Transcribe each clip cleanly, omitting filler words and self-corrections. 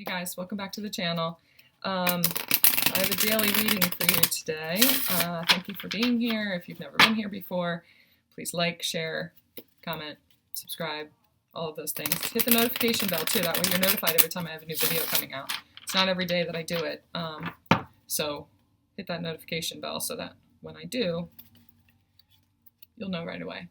Hey guys, welcome back to the channel. I have a daily reading for you today. Thank you for being here. If you've never been here before, please like, share, comment, subscribe, all of those things. Hit the notification bell too, that way you're notified every time I have a new video coming out. It's not every day that I do it, so hit that notification bell so that when I do, you'll know right away.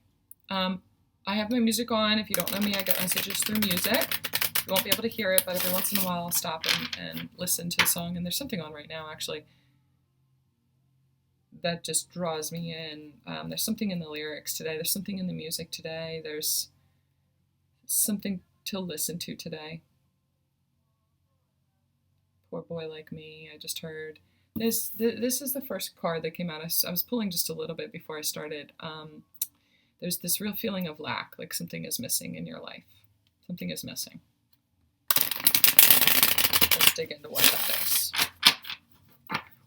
I have my music on. If you don't know me, I get messages through music. You won't be able to hear it, but every once in a while I'll stop and listen to a song. And there's something on right now, actually, that just draws me in. There's something in the lyrics today. There's something in the music today. There's something to listen to today. Poor boy like me, I just heard. This is the first card that came out. I was pulling just a little bit before I started. There's this real feeling of lack, like something is missing in your life. Something is missing. Let's dig into what that is,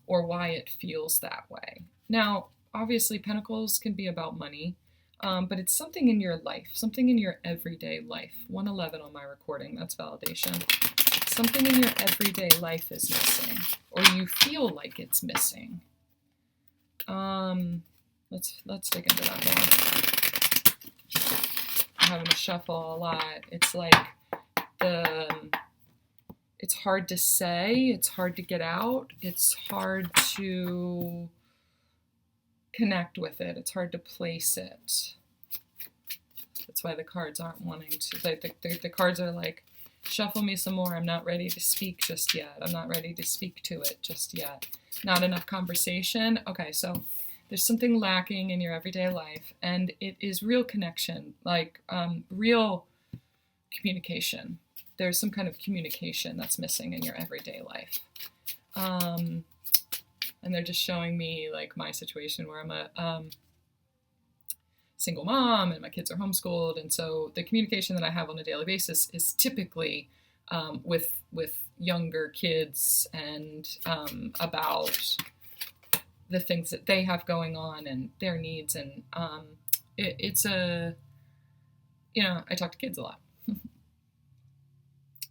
or why it feels that way. Now, obviously, Pentacles can be about money, but it's something in your life, something in your everyday life. 111 on my recording, that's validation. Something in your everyday life is missing, or you feel like it's missing. Let's dig into that more. I'm having to shuffle a lot. It's like it's hard to say, it's hard to get out, it's hard to connect with it, it's hard to place it. That's why the cards aren't wanting to, the cards are like, shuffle me some more, I'm not ready to speak just yet, I'm not ready to speak to it just yet. Not enough conversation. Okay, so there's something lacking in your everyday life, and it is real connection, like real communication. There's some kind of communication that's missing in your everyday life. And they're just showing me like my situation where I'm a single mom and my kids are homeschooled. And so the communication that I have on a daily basis is typically with younger kids and about the things that they have going on and their needs. And it's I talk to kids a lot.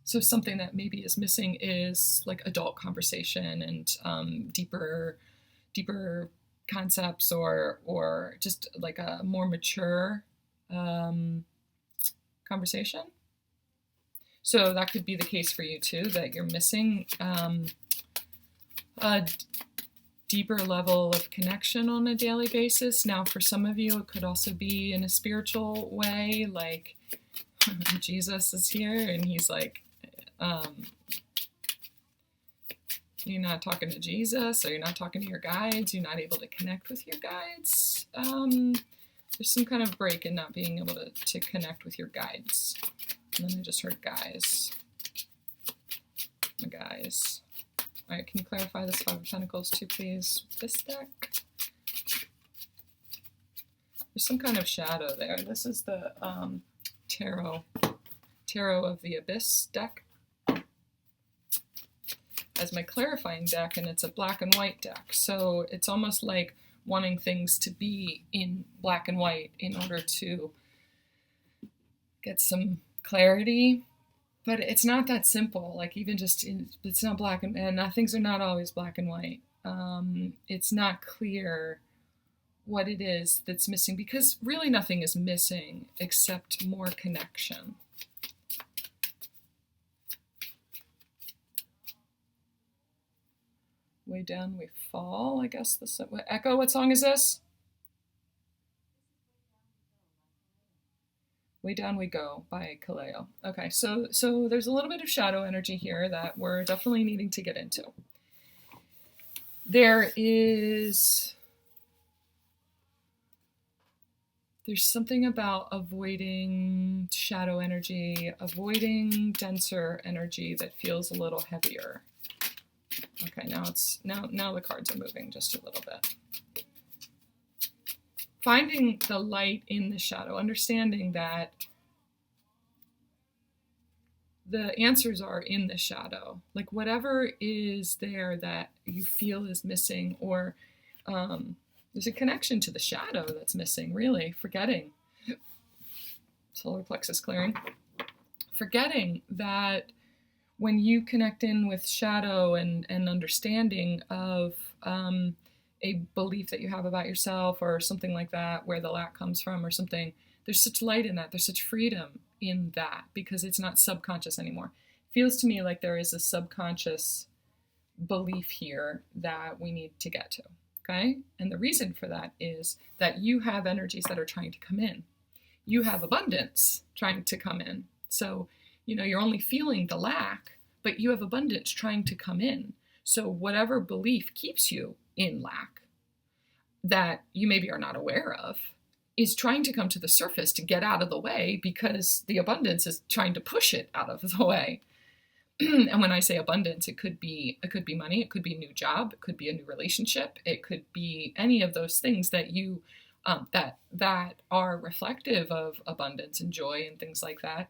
So something that maybe is missing is like adult conversation and deeper concepts, or just like a more mature conversation. So that could be the case for you too, that you're missing a deeper level of connection on a daily basis. Now, for some of you, it could also be in a spiritual way, like Jesus is here and he's like, you're not talking to Jesus, or you're not talking to your guides, you're not able to connect with your guides. There's some kind of break in not being able to connect with your guides. And then I just heard guys. My guys. All right, can you clarify this Five of Pentacles too, please? This deck. There's some kind of shadow there. This is the Tarot of the Abyss deck as my clarifying deck, and it's a black and white deck. So it's almost like wanting things to be in black and white in order to get some clarity. But it's not that simple. Like even just, it's not black and things are not always black and white. It's not clear what it is that's missing, because really nothing is missing except more connection. Way down we fall, I guess. This Echo, what song is this? Way Down We Go by Kaleo. Okay, so there's a little bit of shadow energy here that we're definitely needing to get into. There's something about avoiding shadow energy, avoiding denser energy that feels a little heavier. Okay, now the cards are moving just a little bit. Finding the light in the shadow, understanding that the answers are in the shadow. Like whatever is there that you feel is missing, or there's a connection to the shadow that's missing, really. Forgetting. Solar plexus clearing. Forgetting that when you connect in with shadow and understanding of a belief that you have about yourself or something like that, where the lack comes from or something, there's such light in that. There's such freedom in that because it's not subconscious anymore. It feels to me like there is a subconscious belief here that we need to get to. Okay? And the reason for that is that you have energies that are trying to come in. You have abundance trying to come in. So, you're only feeling the lack, but you have abundance trying to come in. So whatever belief keeps you in lack that you maybe are not aware of is trying to come to the surface to get out of the way because the abundance is trying to push it out of the way. And when I say abundance, it could be money, it could be a new job, it could be a new relationship, it could be any of those things that you that are reflective of abundance and joy and things like that.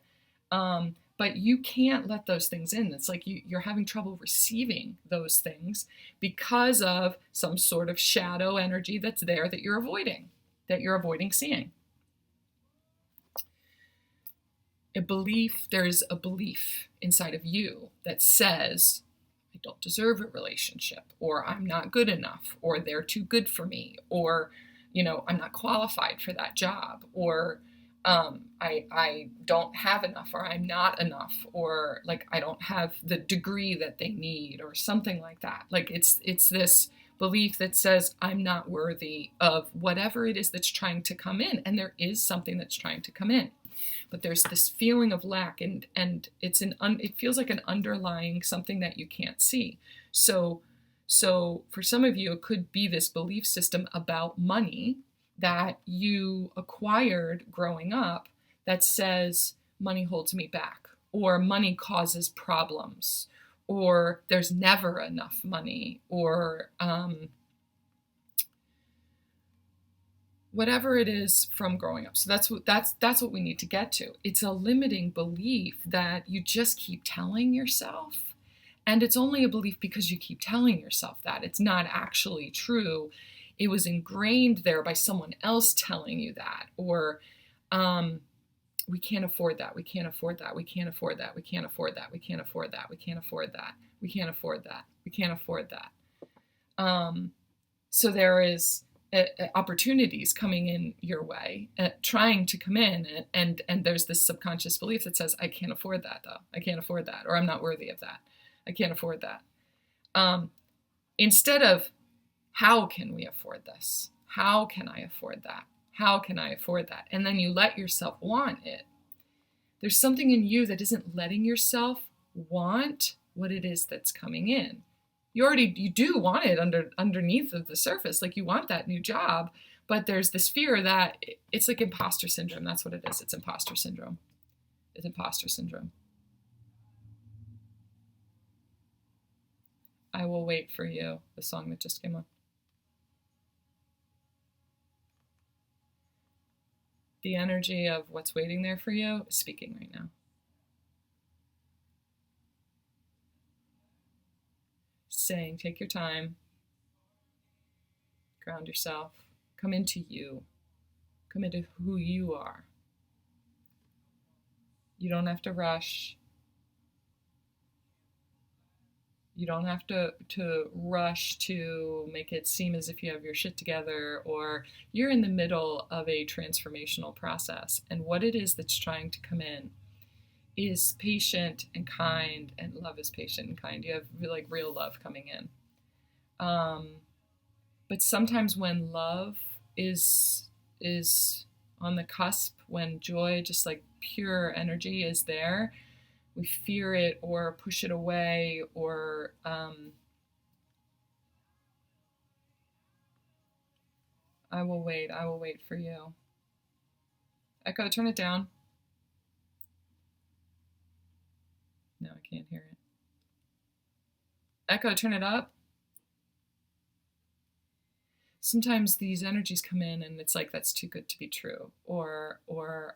But you can't let those things in. It's like you're having trouble receiving those things because of some sort of shadow energy that's there that you're avoiding seeing. There's a belief inside of you that says, I don't deserve a relationship, or I'm not good enough, or they're too good for me, or, I'm not qualified for that job, or I don't have enough, or I'm not enough, or like I don't have the degree that they need, or something like that. Like it's this belief that says I'm not worthy of whatever it is that's trying to come in, and there is something that's trying to come in. But there's this feeling of lack, and it feels like an underlying something that you can't see. So for some of you, it could be this belief system about money that you acquired growing up that says money holds me back, or money causes problems, or there's never enough money, or whatever it is from growing up. So that's what we need to get to. It's a limiting belief that you just keep telling yourself, and it's only a belief because you keep telling yourself that. It's not actually true. It was ingrained there by someone else telling you that, or we can't afford that, we can't afford that, we can't afford that, we can't afford that, we can't afford that, we can't afford that, we can't afford that, we can't afford that. So there is opportunities coming in your way, trying to come in, and there's this subconscious belief that says, I can't afford that though, I can't afford that, or I'm not worthy of that, I can't afford that. Instead of, how can we afford this? How can I afford that? How can I afford that? And then you let yourself want it. There's something in you that isn't letting yourself want what it is that's coming in. You do want it underneath of the surface, like you want that new job, but there's this fear that it's like imposter syndrome. That's what it is. It's imposter syndrome. It's imposter syndrome. I Will Wait for You, the song that just came on. The energy of what's waiting there for you is speaking right now. Saying, take your time, ground yourself, come into you, come into who you are. You don't have to rush. You don't have to rush to make it seem as if you have your shit together, or you're in the middle of a transformational process. And what it is that's trying to come in is patient and kind, and love is patient and kind. You have like real love coming in. But sometimes when love is on the cusp, when joy, just like pure energy is there, we fear it or push it away, or I will wait for you. Echo, turn it down. No, I can't hear it. Echo, turn it up. Sometimes these energies come in and it's like, that's too good to be true, or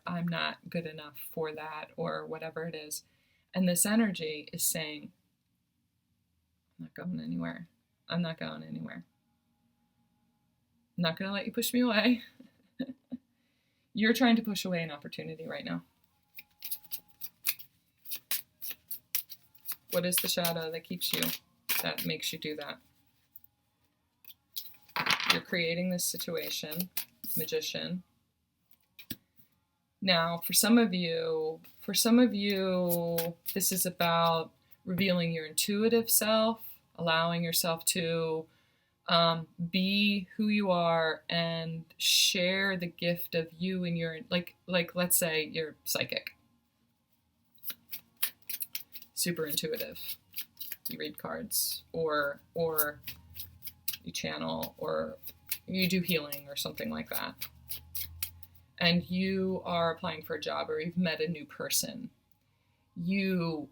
I'm not good enough for that, or whatever it is. And this energy is saying, I'm not going anywhere. I'm not going anywhere. I'm not going to let you push me away. You're trying to push away an opportunity right now. What is the shadow that keeps you, that makes you do that? You're creating this situation, Magician. Now, for some of you, this is about revealing your intuitive self, allowing yourself to be who you are and share the gift of you and your, like let's say you're psychic, super intuitive, you read cards, or you channel, or you do healing or something like that, and you are applying for a job or you've met a new person, you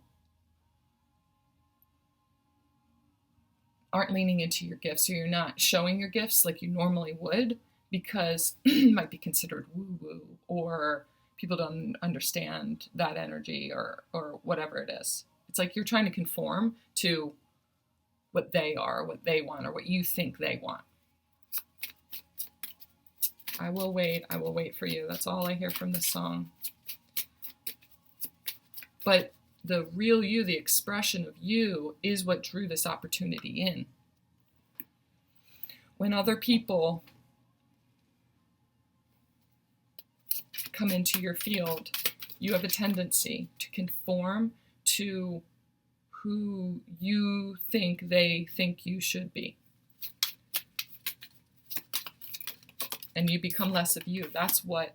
aren't leaning into your gifts, or you're not showing your gifts like you normally would, because it might be considered woo-woo, or people don't understand that energy, or whatever it is. It's like you're trying to conform to what they are, what they want, or what you think they want. I will wait for you. That's all I hear from this song. But the real you, the expression of you, is what drew this opportunity in. When other people come into your field, you have a tendency to conform to who you think they think you should be. And you become less of you. That's what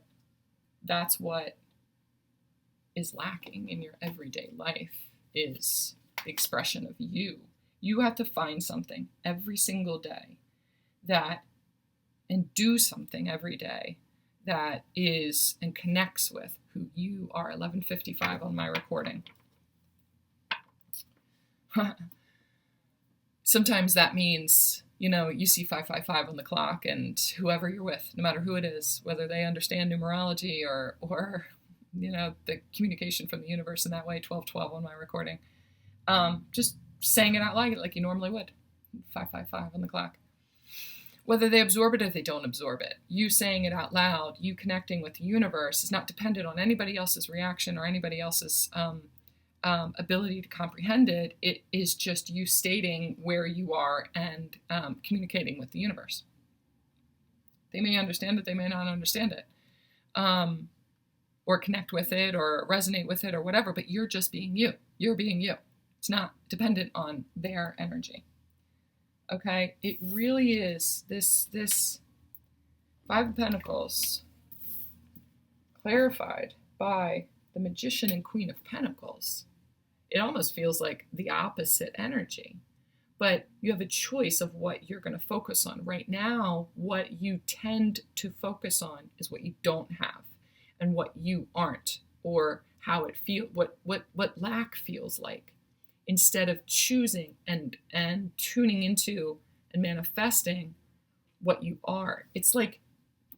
is lacking in your everyday life, is the expression of you. You have to find something every single day and do something every day that is and connects with who you are. 11:55 on my recording. Sometimes that means, you see 555 on the clock, and whoever you're with, no matter who it is, whether they understand numerology or the communication from the universe in that way, 1212 on my recording, just saying it out loud like you normally would, 555 on the clock. Whether they absorb it or they don't absorb it, you saying it out loud, you connecting with the universe, is not dependent on anybody else's reaction or anybody else's ability to comprehend it. It is just you stating where you are and communicating with the universe. They may understand it, they may not understand it, or connect with it or resonate with it or whatever, but you're just being you. You're being you. It's not dependent on their energy. Okay? It really is this Five of Pentacles clarified by the Magician and Queen of Pentacles. It almost feels like the opposite energy, but you have a choice of what you're going to focus on. Right now, what you tend to focus on is what you don't have and what you aren't, or how it feels, what lack feels like, instead of choosing and tuning into and manifesting what you are. It's like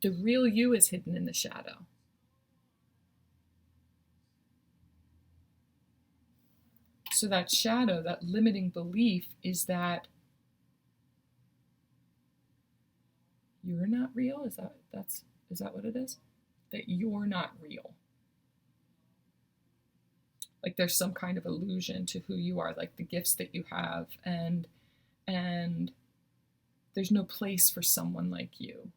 the real you is hidden in the shadow. So that shadow, that limiting belief, is that you're not real. Is that what it is? That you're not real. Like there's some kind of illusion to who you are, like the gifts that you have, and there's no place for someone like you.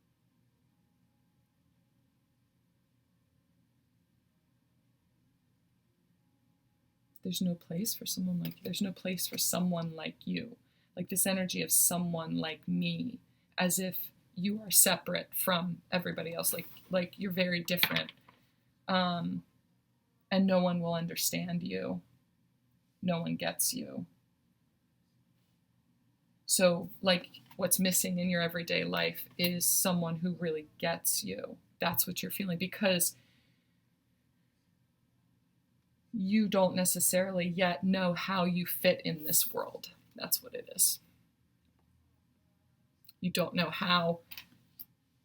There's no place for someone like you. There's no place for someone like you. Like this energy of someone like me, as if you are separate from everybody else. Like you're very different. And no one will understand you. No one gets you. So like what's missing in your everyday life is someone who really gets you. That's what you're feeling, because you don't necessarily yet know how you fit in this world. That's what it is. You don't know how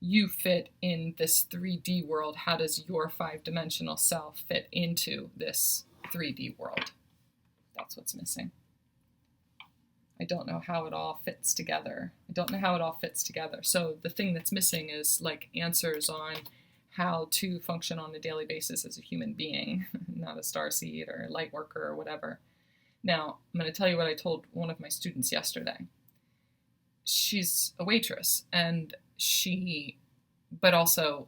you fit in this 3D world. How does your 5-dimensional self fit into this 3D world? That's what's missing. I don't know how it all fits together. So the thing that's missing is like answers on how to function on a daily basis as a human being, not a starseed or a light worker or whatever. Now, I'm going to tell you what I told one of my students yesterday. She's a waitress, and but also,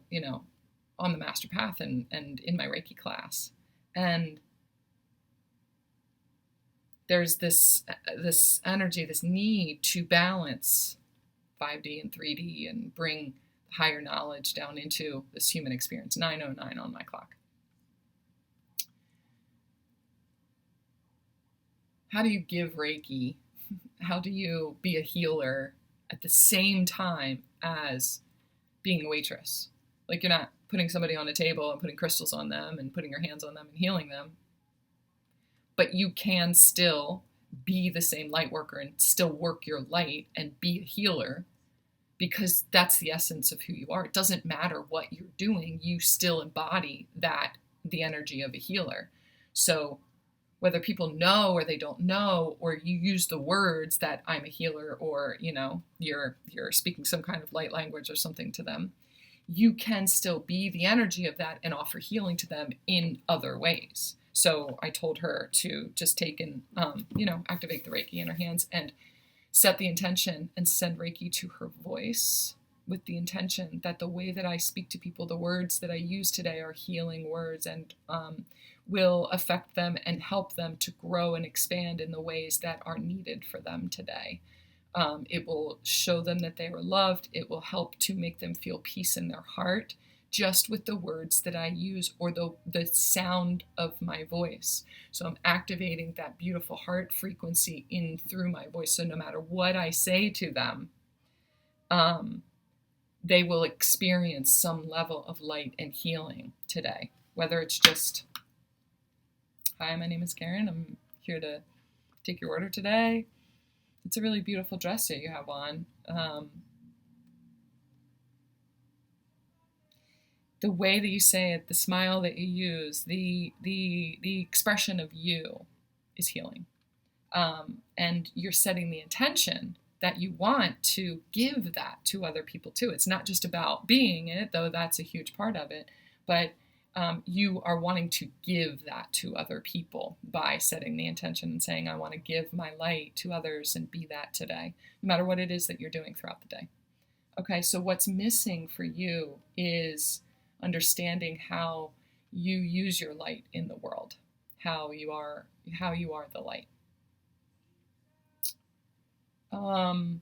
on the master path and in my Reiki class. And there's this energy, this need to balance 5D and 3D and bring higher knowledge down into this human experience. 909 on my clock. How do you give Reiki? How do you be a healer at the same time as being a waitress? Like, you're not putting somebody on a table and putting crystals on them and putting your hands on them and healing them. But you can still be the same light worker and still work your light and be a healer, because that's the essence of who you are. It doesn't matter what you're doing, you still embody the energy of a healer. So whether people know or they don't know, or you use the words that I'm a healer, or you're speaking some kind of light language or something to them, you can still be the energy of that and offer healing to them in other ways. So I told her to just take and activate the Reiki in her hands and set the intention and send Reiki to her voice, with the intention that the way that I speak to people, the words that I use today are healing words, and will affect them and help them to grow and expand in the ways that are needed for them today. It will show them that they are loved. It will help to make them feel peace in their heart, just with the words that I use, or the sound of my voice. So I'm activating that beautiful heart frequency in through my voice. So no matter what I say to them, they will experience some level of light and healing today. Whether it's just, hi, my name is Karen. I'm here to take your order today. It's a really beautiful dress that you have on. The way that you say it, the smile that you use, the expression of you is healing. And you're setting the intention that you want to give that to other people too. It's not just about being it, though that's a huge part of it, but you are wanting to give that to other people by setting the intention and saying, I want to give my light to others and be that today, no matter what it is that you're doing throughout the day. Okay, so what's missing for you is understanding how you use your light in the world, how you are the light. I'm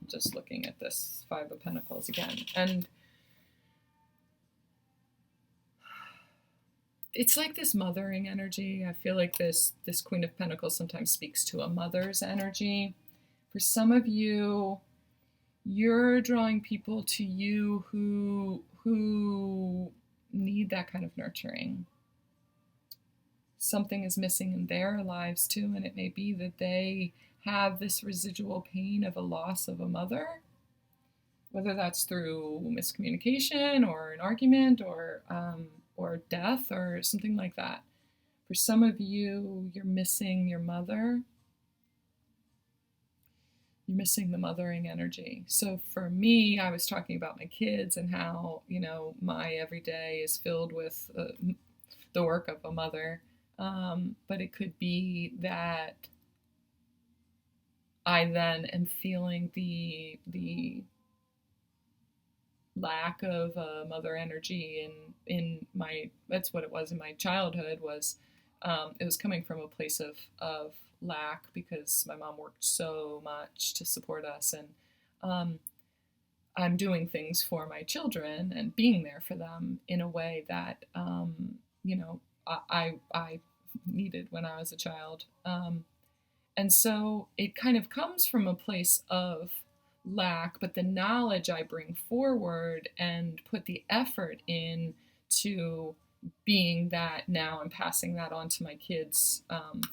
just looking at this Five of Pentacles again, and it's like this mothering energy. I feel like this Queen of Pentacles sometimes speaks to a mother's energy. For some of you, you're drawing people to you who need that kind of nurturing. Something is missing in their lives too, and it may be that they have this residual pain of a loss of a mother, whether that's through miscommunication or an argument or death or something like that. For some of you, you're missing your mother. You're missing the mothering energy. So for me, I was talking about my kids and how, my everyday is filled with the work of a mother. But it could be that I then am feeling the lack of mother energy in my, that's what it was in my childhood, was it was coming from a place of lack, because my mom worked so much to support us, and I'm doing things for my children and being there for them in a way that I needed when I was a child, and so it kind of comes from a place of lack, but the knowledge I bring forward and put the effort in to being that now and passing that on to my kids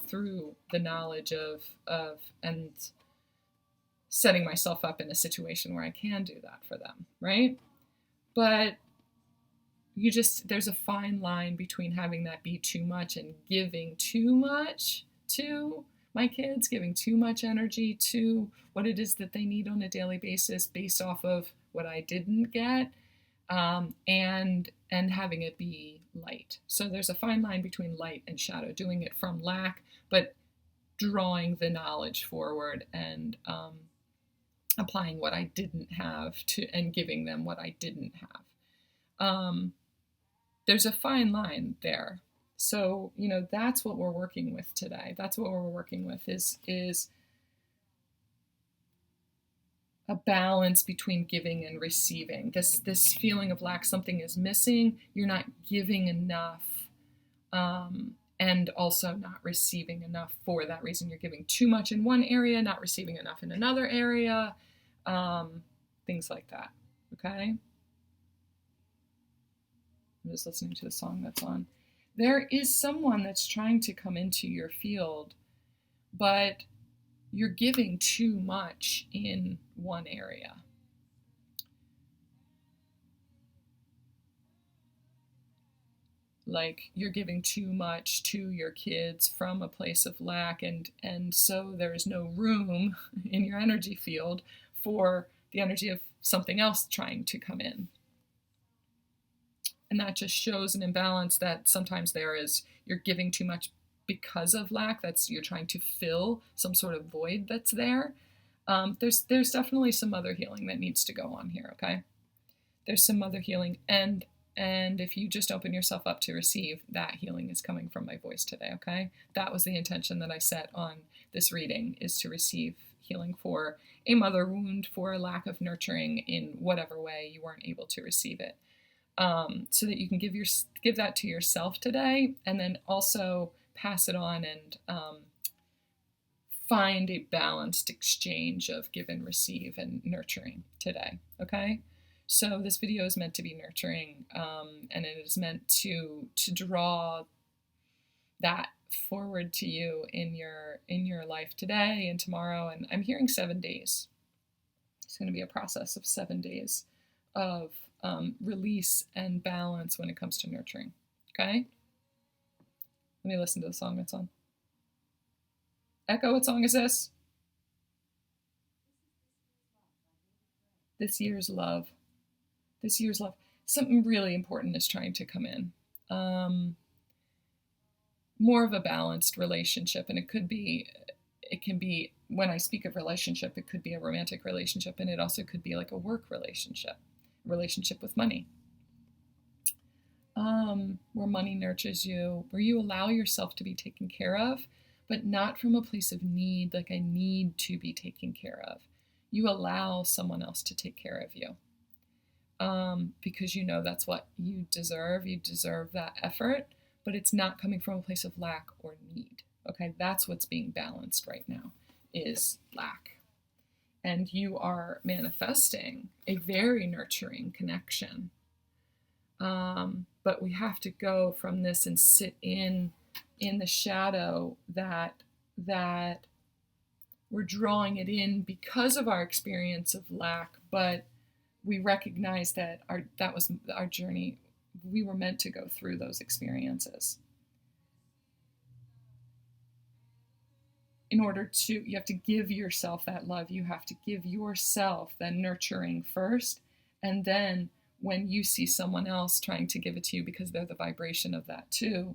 through the knowledge of and setting myself up in a situation where I can do that for them, right? But there's a fine line between having that be too much and giving too much to my kids, giving too much energy to what it is that they need on a daily basis based off of what I didn't get. and having it be light. So there's a fine line between light and shadow, doing it from lack, but drawing the knowledge forward and applying what I didn't have to and giving them what I didn't have. There's a fine line there. So, that's what we're working with today. That's what we're working with is a balance between giving and receiving. This feeling of lack, something is missing, you're not giving enough, and also not receiving enough for that reason. You're giving too much in one area, not receiving enough in another area, things like that, okay? I'm just listening to the song that's on. There is someone that's trying to come into your field, but you're giving too much in one area. Like you're giving too much to your kids from a place of lack, and so there is no room in your energy field for the energy of something else trying to come in. And that just shows an imbalance that sometimes there is, you're giving too much because of lack. That's, you're trying to fill some sort of void that's there. There's definitely some other healing that needs to go on here, okay? There's some other healing, and if you just open yourself up to receive, that healing is coming from my voice today, okay? That was the intention that I set on this reading, is to receive healing for a mother wound, for a lack of nurturing in whatever way you weren't able to receive it. So that you can give that to yourself today, and then also pass it on and find a balanced exchange of give and receive and nurturing today, okay? So this video is meant to be nurturing, and it is meant to draw that forward to you in your life today and tomorrow. And I'm hearing 7 days. It's going to be a process of 7 days of release and balance when it comes to nurturing. Okay? Let me listen to the song that's on. Echo, what song is this? This year's love. This year's love. Something really important is trying to come in. More of a balanced relationship, and it can be, when I speak of relationship, it could be a romantic relationship, and it also could be like a work relationship with money, where money nurtures you, where you allow yourself to be taken care of, but not from a place of need, like I need to be taken care of. You allow someone else to take care of you, because you know that's what you deserve. You deserve that effort, but it's not coming from a place of lack or need. Okay, that's what's being balanced right now, is lack. And you are manifesting a very nurturing connection. But we have to go from this and sit in the shadow that we're drawing it in because of our experience of lack, but we recognize that that was our journey. We were meant to go through those experiences. In order to, you have to give yourself that love. You have to give yourself that nurturing first. And then when you see someone else trying to give it to you because they're the vibration of that too,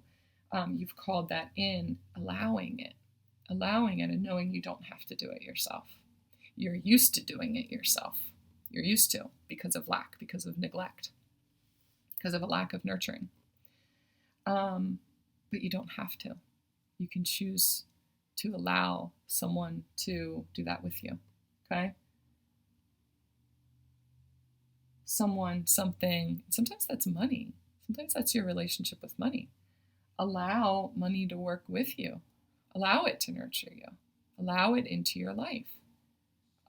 you've called that in, allowing it and knowing you don't have to do it yourself. You're used to doing it yourself. You're used to, because of lack, because of neglect, because of a lack of nurturing. But you don't have to. You can choose to allow someone to do that with you, okay? Someone, something, sometimes that's money. Sometimes that's your relationship with money. Allow money to work with you. Allow it to nurture you. Allow it into your life.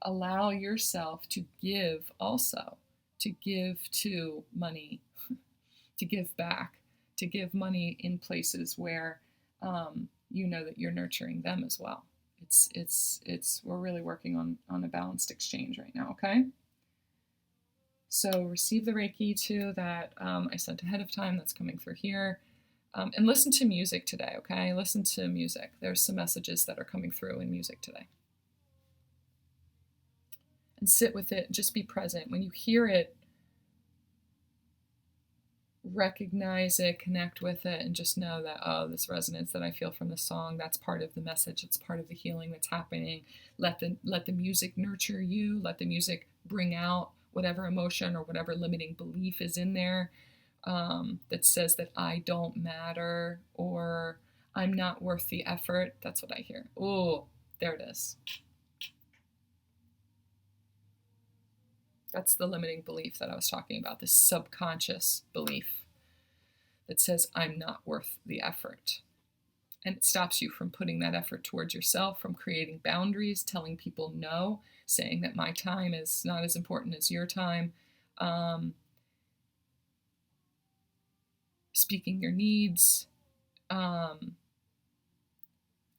Allow yourself to give also, to give to money, to give back, to give money in places where you know that you're nurturing them as well. We're really working on a balanced exchange right now, okay? So receive the Reiki too that I sent ahead of time, that's coming through here. And listen to music today, okay? Listen to music. There's some messages that are coming through in music today. And sit with it, just be present. When you hear it, recognize it, connect with it, and just know that, oh, this resonance that I feel from the song, that's part of the message. It's part of the healing that's happening. Let the music nurture you. Let the music bring out whatever emotion or whatever limiting belief is in there, that says that I don't matter or I'm not worth the effort. That's what I hear. Oh, there it is. That's the limiting belief that I was talking about, this subconscious belief that says I'm not worth the effort. And it stops you from putting that effort towards yourself, from creating boundaries, telling people no, saying that my time is not as important as your time, speaking your needs,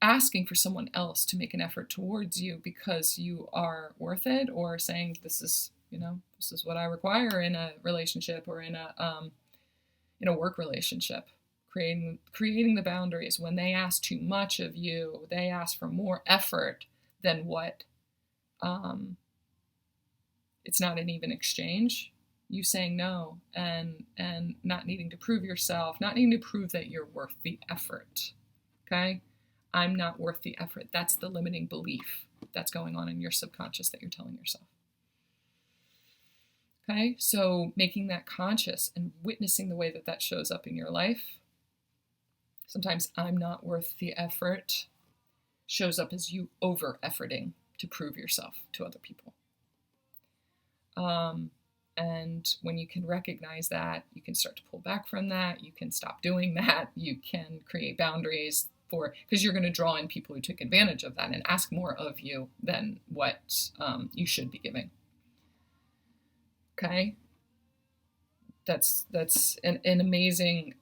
asking for someone else to make an effort towards you because you are worth it, or saying this is what I require in a relationship or in a work relationship. Creating the boundaries. When they ask too much of you, they ask for more effort than what, it's not an even exchange. You saying no and not needing to prove yourself, not needing to prove that you're worth the effort. Okay? I'm not worth the effort. That's the limiting belief that's going on in your subconscious that you're telling yourself. Okay? So making that conscious and witnessing the way that that shows up in your life. Sometimes I'm not worth the effort shows up as you over-efforting to prove yourself to other people. And when you can recognize that, you can start to pull back from that. You can stop doing that. You can create boundaries because you're going to draw in people who took advantage of that and ask more of you than what you should be giving. Okay? That's an amazing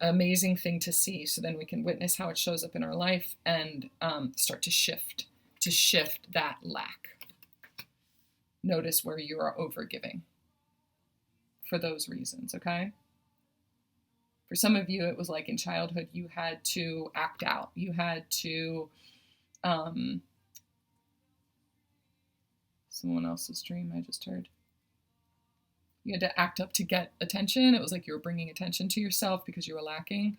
thing to see. So then we can witness how it shows up in our life and start to shift that lack. Notice where you are overgiving for those reasons, okay? For some of you, it was like in childhood, you had to act out. You had to, someone else's dream I just heard. You had to act up to get attention. It was like you were bringing attention to yourself because you were lacking.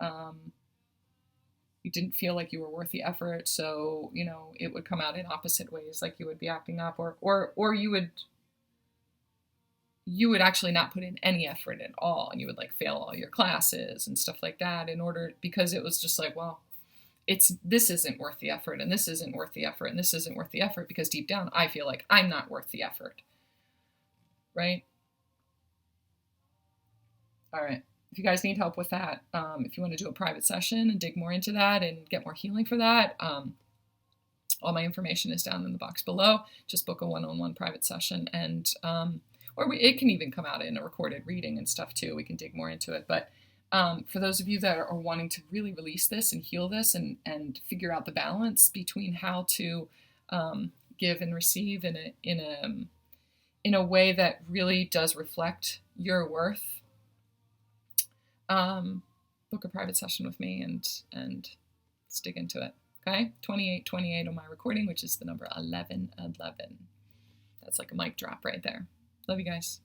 You didn't feel like you were worth the effort. So, it would come out in opposite ways. Like you would be acting up or you would actually not put in any effort at all. And you would like fail all your classes and stuff like that because it was just like, well, this isn't worth the effort and this isn't worth the effort and this isn't worth the effort because deep down I feel like I'm not worth the effort. Right? All right. If you guys need help with that, if you want to do a private session and dig more into that and get more healing for that, all my information is down in the box below. Just book a one-on-one private session, and it can even come out in a recorded reading and stuff too. We can dig more into it. But for those of you that are wanting to really release this and heal this and figure out the balance between how to give and receive in a way that really does reflect your worth, book a private session with me and let's dig into it. Okay? 2828 on my recording, which is the number 1111. That's like a mic drop right there. Love you guys.